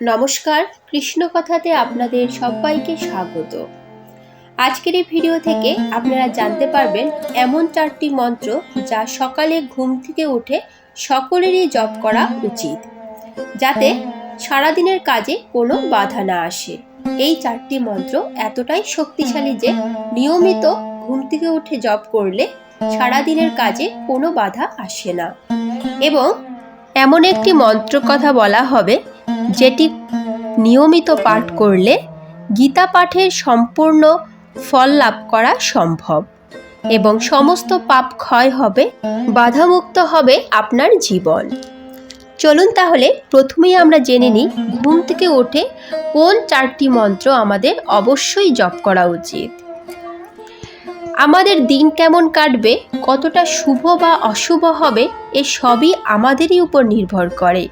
নমস্কার, কৃষ্ণ কথাতে আপনাদের সবাইকে স্বাগত। আজকের এই ভিডিও থেকে আপনারা জানতে পারবেন এমন 4টি মন্ত্র যা সকালে ঘুম থেকে উঠে সকলেরই জপ করা উচিত, যাতে সারাদিনের কাজে কোনো বাধা না আসে। এই 4টি মন্ত্র এতটাই শক্তিশালী যে নিয়মিত ঘুম থেকে উঠে জপ করলে সারাদিনের কাজে কোনো বাধা আসে না। এবং এমন একটি মন্ত্র কথা বলা হবে যেটি নিয়মিত পাঠ করলে গীতা পাঠের সম্পূর্ণ ফল লাভ করা সম্ভব এবং সমস্ত পাপ ক্ষয় হবে, বাধামুক্ত হবে আপনার জীবন। চলুন তাহলে প্রথমেই আমরা জেনে নিই ঘুম থেকে উঠে কোন 4টি মন্ত্র আমাদের অবশ্যই জপ করা উচিত। আমাদের দিন কেমন কাটবে, কতটা শুভ বা অশুভ হবে, এ সবই আমাদেরই উপর নির্ভর করে।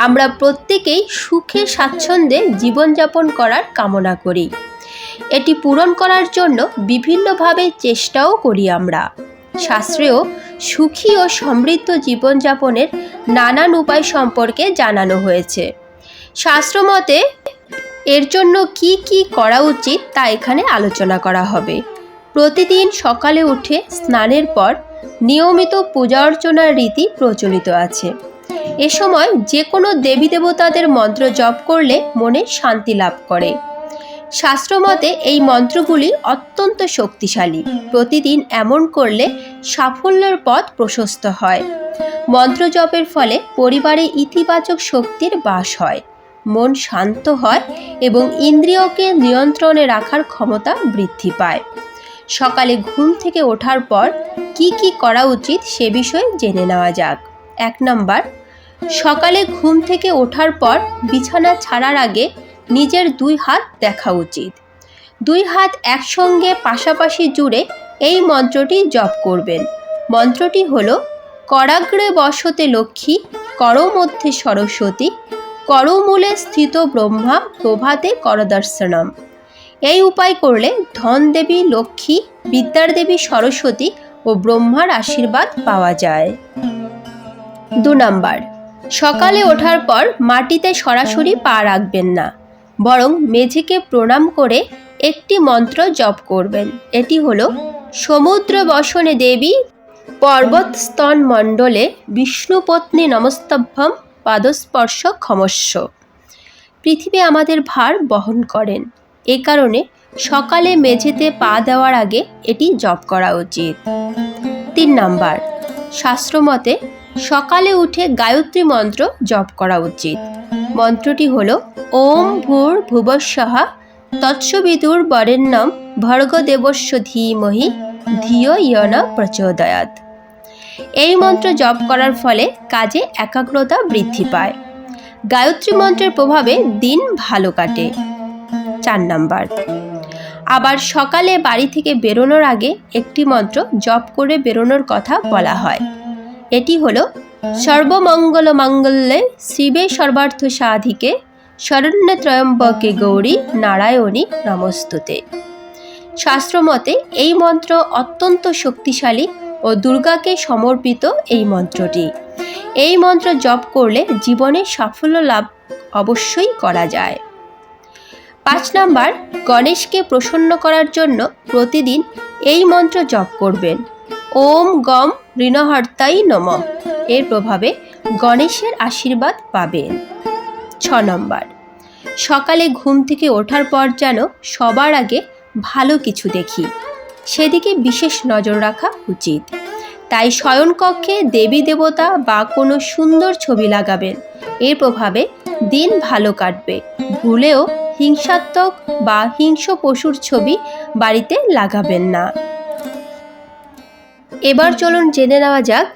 আমরা প্রত্যেকেই সুখে স্বাচ্ছন্দ্যে জীবনযাপন করার কামনা করি। এটি পূরণ করার জন্য বিভিন্নভাবে চেষ্টাও করি আমরা। শাস্ত্রেও সুখী ও সমৃদ্ধ জীবনযাপনের নানান উপায় সম্পর্কে জানানো হয়েছে। শাস্ত্রমতে এর জন্য কি কি করা উচিত তা এখানে আলোচনা করা হবে। প্রতিদিন সকালে উঠে স্নানের পর নিয়মিত পূজা অর্চনার রীতি প্রচলিত আছে। এ সময় যে কোনো দেবী দেবতাদের মন্ত্র জপ করলে মনে শান্তি লাভ করে। শাস্ত্রমতে এই মন্ত্রগুলি অত্যন্ত শক্তিশালী। প্রতিদিন এমন করলে সাফল্যের পথ প্রশস্ত হয়। মন্ত্র জপের ফলে পরিবারে ইতিবাচক শক্তির বাস হয়, মন শান্ত হয় এবং ইন্দ্রিয়কে নিয়ন্ত্রণে রাখার ক্ষমতা বৃদ্ধি পায়। সকালে ঘুম থেকে ওঠার পর কি কি করা উচিত সে বিষয়ে জেনে নেওয়া যাক। 1 নম্বর, সকালে ঘুম থেকে ওঠার পর বিছানা ছাড়ার আগে নিজের 2 হাত দেখা উচিত। 2 হাত একসঙ্গে পাশাপাশি জুড়ে এই মন্ত্রটি জপ করবেন। মন্ত্রটি হলো করাগ্রে বসতে লক্ষ্মী, করো মধ্যে সরস্বতী, করমূলে স্থিত ব্রহ্মা, প্রভাতে করদর্শনম। এই উপায় করলে ধন দেবী লক্ষ্মী, বিদ্যার দেবী সরস্বতী ও ব্রহ্মার আশীর্বাদ পাওয়া যায়। 2 নম্বর, সকালে ওঠার পর মাটিতে সরাসরি পা রাখবেন না, বরং মেঝেকে প্রণাম করে একটি মন্ত্র জপ করবেন। এটি হলো সমুদ্র বসনে দেবী, পর্বত স্তন মণ্ডলে বিষ্ণুপত্নী নমস্তভ্যম, পাদস্পর্শ ক্ষমস্ব। পৃথিবী আমাদের ভার বহন করেন, এ কারণে সকালে মেঝেতে পা দেওয়ার আগে এটি জপ করা উচিত। 3 নম্বর, শাস্ত্রমতে সকালে উঠে গায়ত্রী মন্ত্র জপ করা উচিত। মন্ত্রটি হলো ওম ভূর ভুবস্বঃ তৎসবিতুর বরেণ্যম ভর্গদেবস্য ধীমহি ধিয়ো ইয় ন প্রচোদয়াৎ। এই মন্ত্র জপ করার ফলে কাজে একাগ্রতা বৃদ্ধি পায়। গায়ত্রী মন্ত্রের প্রভাবে দিন ভালো কাটে। 4 নম্বর, আবার সকালে বাড়ি থেকে বেরোনোর আগে একটি মন্ত্র জপ করে বেরোনোর কথা বলা হয়। এটি হলো সর্বমঙ্গল মাঙ্গল্যে শিবে সর্বার্থ সাধিকে শরণ্যে ত্রয়ম্বকে গৌরী নারায়ণী নমস্তুতে। শাস্ত্রমতে এই মন্ত্র অত্যন্ত শক্তিশালী ও দুর্গাকে সমর্পিত এই মন্ত্রটি। এই মন্ত্র জপ করলে জীবনে সাফল্য লাভ অবশ্যই করা যায়। 5 নম্বর, গণেশকে প্রসন্ন করার জন্য প্রতিদিন এই মন্ত্র জপ করবেন। ওম গম ঋণহর্তাই নমঃ। এর প্রভাবে গণেশের আশীর্বাদ পাবেন। 6 নম্বর, সকালে ঘুম থেকে ওঠার পর যেন সবার আগে ভালো কিছু দেখি, সেদিকে বিশেষ নজর রাখা উচিত। তাই শয়নকক্ষে দেবী দেবতা বা কোনো সুন্দর ছবি লাগাবেন। এর প্রভাবে দিন ভালো কাটবে। ভুলেও হিংসাত্মক বা হিংস্র পশুর ছবি বাড়িতে লাগাবেন না। এবার চলুন জেনে নেওয়া যাক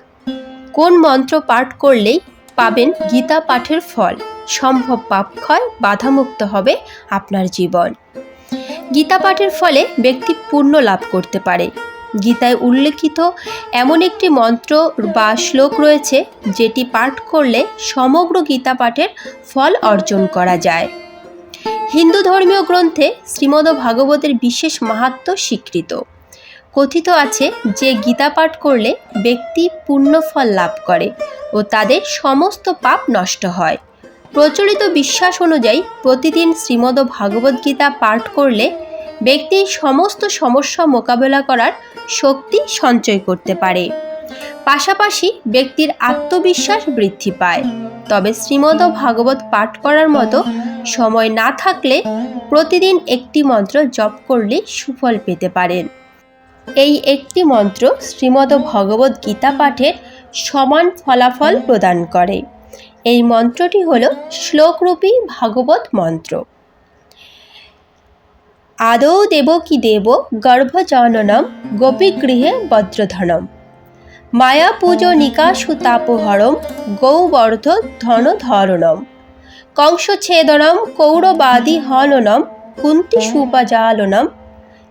কোন মন্ত্র পাঠ করলেই পাবেন গীতা পাঠের ফল, সম্ভব পাপ ক্ষয়, বাধামুক্ত হবে আপনার জীবন। গীতা পাঠের ফলে ব্যক্তি পুণ্য লাভ করতে পারে। গীতায় উল্লেখিত এমন একটি মন্ত্র বা শ্লোক রয়েছে যেটি পাঠ করলে সমগ্র গীতা পাঠের ফল অর্জন করা যায়। হিন্দু ধর্মীয় গ্রন্থে শ্রীমদ্ভাগবতের বিশেষ মাহাত্ম্য স্বীকৃত। কথিত আছে যে গীতা পাঠ করলে ব্যক্তি পুণ্য ফল লাভ করে ও তাদের সমস্ত পাপ নষ্ট হয়। প্রচলিত বিশ্বাস অনুযায়ী প্রতিদিন শ্রীমদ্ ভাগবদ্গীতা পাঠ করলে ব্যক্তি সমস্ত সমস্যা মোকাবেলা করার শক্তি সঞ্চয় করতে পারে। পাশাপাশি ব্যক্তির আত্মবিশ্বাস বৃদ্ধি পায়। তবে শ্রীমদ্ ভাগবত পাঠ করার মতো সময় না থাকলে প্রতিদিন একটি মন্ত্র জপ করলে সুফল পেতে পারেন। এই একটি মন্ত্র শ্রীমদ্ ভগবদ গীতা পাঠের সমান ফলাফল প্রদান করে। এই মন্ত্রটি হল শ্লোকরূপী ভাগবত মন্ত্র। আদৌ দেবকী দেব গর্ভজননম গোপীগৃহে বজ্রধনম মায়া পূজো নিকাশুতাপহরম গৌবর্ধ ধনধরণম কংসছেদনম কৌরবাদী হননম কুন্তি সুপাজালনম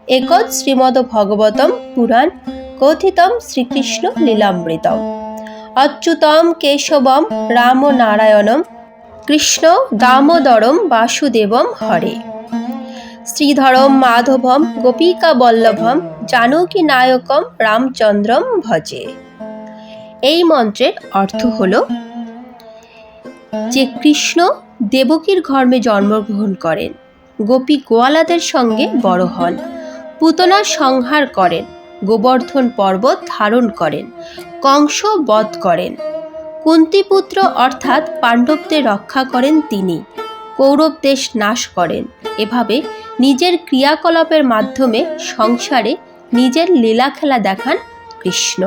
একদ শ্রীমদ্ ভগবতম পুরাণ কথিতম শ্রীকৃষ্ণ লীলামৃতম অচ্যুতম কেশবম রামনারায়ণম কৃষ্ণ দামোদরম বাসুদেবম হরে শ্রীধরম মাধবম গোপিকা বল্লভম জানকী নায়কম রামচন্দ্রম ভজে। এই মন্ত্রের অর্থ হল যে কৃষ্ণ দেবকীর গর্ভে জন্মগ্রহণ করেন, গোপী গোয়ালাদের সঙ্গে বড় হন, পুতনা সংহার করেন, গোবর্ধন পর্বত ধারণ করেন, কংস বধ করেন, কুন্তিপুত্র অর্থাৎ পাণ্ডবদের রক্ষা করেন তিনি, কৌরব দেশ নাশ করেন। এভাবে নিজের ক্রিয়াকলাপের মাধ্যমে সংসারে নিজের লীলা খেলা দেখান কৃষ্ণ।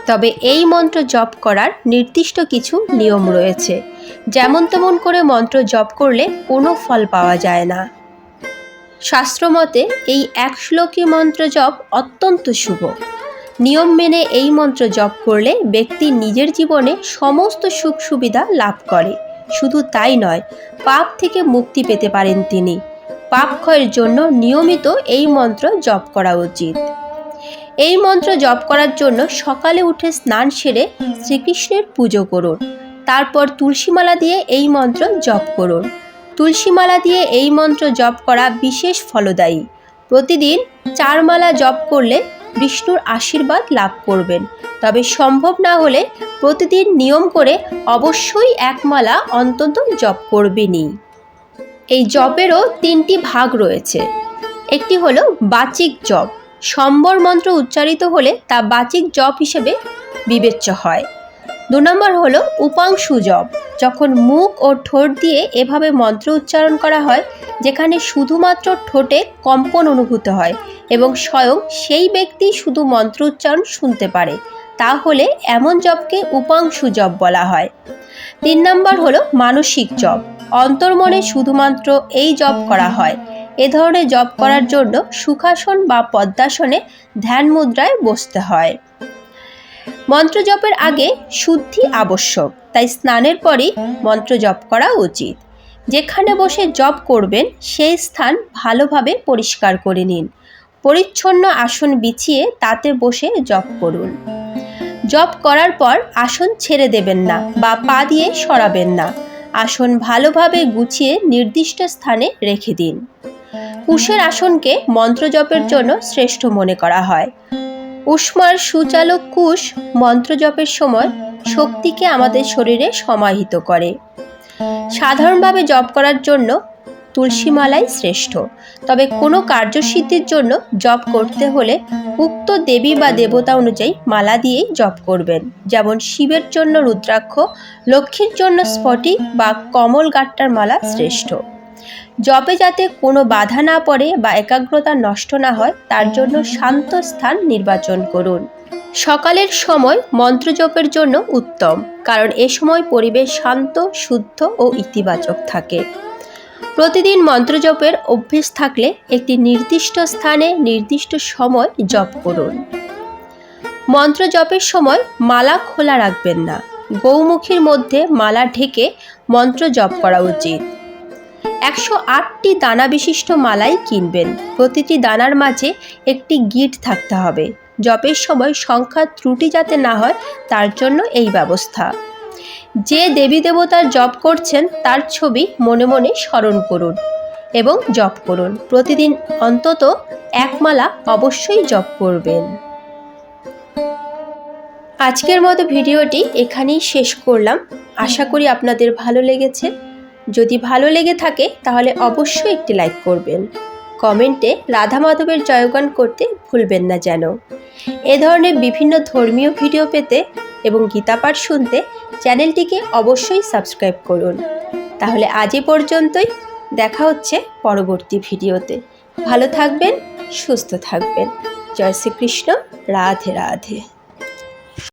তবে এই মন্ত্র জপ করার নির্দিষ্ট কিছু নিয়ম রয়েছে। যেমন তেমন করে মন্ত্র জপ করলে কোনো ফল পাওয়া যায় না। শাস্ত্রমতে এই এক শ্লোকী মন্ত্র জপ অত্যন্ত শুভ। নিয়ম মেনে এই মন্ত্র জপ করলে ব্যক্তি নিজের জীবনে সমস্ত সুখ সুবিধা লাভ করে। শুধু তাই নয়, পাপ থেকে মুক্তি পেতে পারেন তিনি। পাপ ক্ষয়ের জন্য নিয়মিত এই মন্ত্র জপ করা উচিত। এই মন্ত্র জপ করার জন্য সকালে উঠে স্নান সেরে শ্রীকৃষ্ণের পুজো করুন। তারপর তুলসীমালা দিয়ে এই মন্ত্র জপ করুন। তুলসীমালা দিয়ে এই মন্ত্র জপ করা বিশেষ ফলদায়ী। প্রতিদিন 4 মালা জপ করলে বিষ্ণুর আশীর্বাদ লাভ করবেন। তবে সম্ভব না হলে প্রতিদিন নিয়ম করে অবশ্যই 1 মালা অন্তত জপ করবেনই। এই জপেরও 3টি ভাগ রয়েছে। একটি হলো বাচিক জপ। সম্বর মন্ত্র উচ্চারিত হলে তা বাচিক জপ হিসেবে বিবেচ্য হয়। 2 নম্বর হলো উপাংশু জপ। যখন মুখ ও ঠোঁট দিয়ে এভাবে মন্ত্র উচ্চারণ করা হয় যেখানে শুধুমাত্র ঠোঁটে কম্পন অনুভূত হয় এবং স্বয়ং সেই ব্যক্তি শুধু মন্ত্র উচ্চারণ শুনতে পারে, তাহলে এমন জপকে উপাংশু জপ বলা হয়। 3 নম্বর হলো মানসিক জপ। অন্তর্মনে শুধুমাত্র এই জপ করা হয়। এ ধরনের জপ করার জন্য সুখাসন বা পদ্মাসনে ধ্যান মুদ্রায় বসতে হয়। মন্ত্র জপের আগে শুদ্ধি আবশ্যক, তাই স্নানের পরেই মন্ত্র জপ করা উচিত। যেখানে বসে জপ করবেন সেই স্থান ভালোভাবে পরিষ্কার করে নিন। পরিচ্ছন্ন আসন বিছিয়ে তাতে বসে জপ করুন। জপ করার পর আসন ছেড়ে দেবেন না বা পা দিয়ে সরাবেন না। আসন ভালোভাবে গুছিয়ে নির্দিষ্ট স্থানে রেখে দিন। কুশের আসনকে মন্ত্র জপের জন্য শ্রেষ্ঠ মনে করা হয়। উষ্মার সুচালক কুশ মন্ত্র জপের সময় শক্তিকে আমাদের শরীরে সমাহিত করে। সাধারণভাবে জপ করার জন্য তুলসীমালাই শ্রেষ্ঠ। তবে কোনো কার্যসিদ্ধির জন্য জপ করতে হলে উক্ত দেবী বা দেবতা অনুযায়ী মালা দিয়েই জপ করবেন। যেমন শিবের জন্য রুদ্রাক্ষ, লক্ষ্মীর জন্য স্ফটিক বা কমল গাট্টার মালা শ্রেষ্ঠ। জপে যাতে কোনো বাধা না পড়ে বা একাগ্রতা নষ্ট না হয় তার জন্য শান্ত স্থান নির্বাচন করুন। সকালের সময় মন্ত্র জপের জন্য উত্তম, কারণ এ সময় পরিবেশ শান্ত, শুদ্ধ ও ইতিবাচক থাকে। প্রতিদিন মন্ত্র জপের অভ্যেস থাকলে একটি নির্দিষ্ট স্থানে নির্দিষ্ট সময় জপ করুন। মন্ত্র জপের সময় মালা খোলা রাখবেন না। গৌমুখীর মধ্যে মালা ঢেকে মন্ত্র জপ করা উচিত। 108টি দানা বিশিষ্ট মালাই কিনবেন। প্রতিটি দানার মাঝে একটি গিঁট থাকতে হবে। জপের সময় সংখ্যার ত্রুটি যাতে না হয় তার জন্য এই ব্যবস্থা। যে দেবী দেবতার জপ করছেন তার ছবি মনে মনে স্মরণ করুন এবং জপ করুন। প্রতিদিন অন্তত 1 মালা অবশ্যই জপ করবেন। আজকের মতো ভিডিওটি এখানেই শেষ করলাম। আশা করি আপনাদের ভালো লেগেছে। যদি ভালো লেগে থাকে তাহলে অবশ্যই একটি লাইক করবেন। কমেন্টে রাধা মাধবের জয়গান করতে ভুলবেন না যেন। এ ধরনের বিভিন্ন ধর্মীয় ভিডিও পেতে এবং গীতাপাঠ শুনতে চ্যানেলটিকে অবশ্যই সাবস্ক্রাইব করুন। তাহলে আজ এ পর্যন্তই, দেখা হচ্ছে পরবর্তী ভিডিওতে। ভালো থাকবেন, সুস্থ থাকবেন। জয় শ্রীকৃষ্ণ। রাধে রাধে।